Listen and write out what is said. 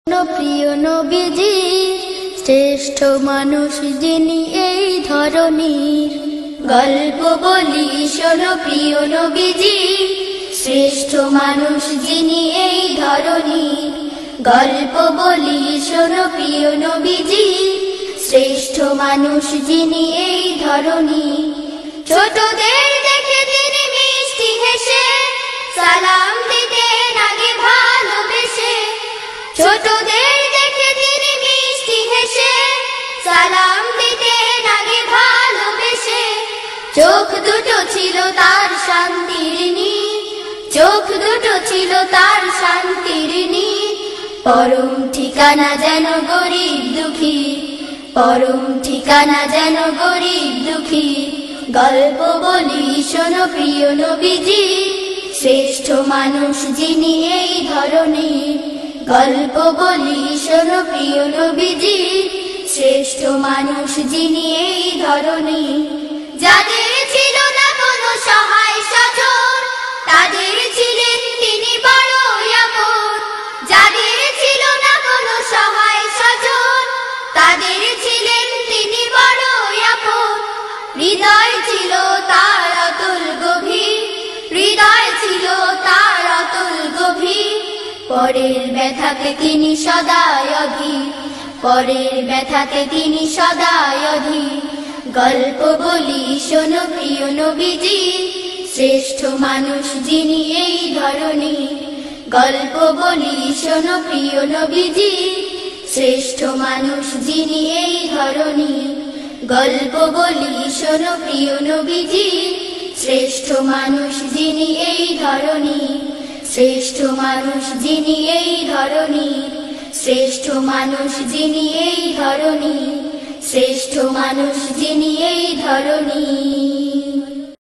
প্রিয় নবীজি শ্রেষ্ঠ মানুষ যিনি এই ধরনীর গল্প বলি শোনো প্রিয় নবীজি শ্রেষ্ঠ মানুষ যিনি এই ধরনীর গল্প বলি শোনো প্রিয় নবীজি শ্রেষ্ঠ মানুষ যিনি এই ধরনীর ছোটদের দেখে তিনি মিষ্টি হেসে সালাম দিতেন আগে ভালোবেসে ছোটদের দেখে তিনি মিষ্টি হেসে সালাম দিতেন আগে ভালোবেসে চোখ দুটো ছিল তার শান্তির নীর চোখ দুটো ছিল তার শান্তির নীর পরম ঠিকানা যেন গরিব দুঃখী পরম ঠিকানা যেন গরিব দুঃখী গল্প বলি শোনো প্রিয় নবীজি শ্রেষ্ঠ মানুষ যিনি এই ধরনীর গল্প বলি শোনো প্রিয় নবীজি শ্রেষ্ঠ মানুষ যিনি এই ধরনীর যাদের ছিল না কোনো সহায় সাধন তাদের ছিলেন তিনি বড় আপন যাদের ছিল না কোনো সহায় সাধন তাদের ছিলেন তিনি বড় আপন হৃদয় ছিল তার অতুল গভীর হৃদয় ছিল তার অতুল গভীর পরের ব্যথাকে তিনি সদাই অধীর পরের ব্যথাকে তিনি সদাই অধীর গল্প বলি শোনো প্রিয় নবীজি শ্রেষ্ঠ মানুষ যিনি এই ধরনীর গল্প বলি শোনো প্রিয় নবীজি শ্রেষ্ঠ মানুষ যিনি এই ধরনীর গল্প বলি শোনো প্রিয় নবীজি শ্রেষ্ঠ মানুষ যিনি এই ধরনীর শ্রেষ্ঠ মানুষ যিনি এই ধরনীর শ্রেষ্ঠ মানুষ যিনি এই ধরনীর শ্রেষ্ঠ মানুষ যিনি এই ধরনীর।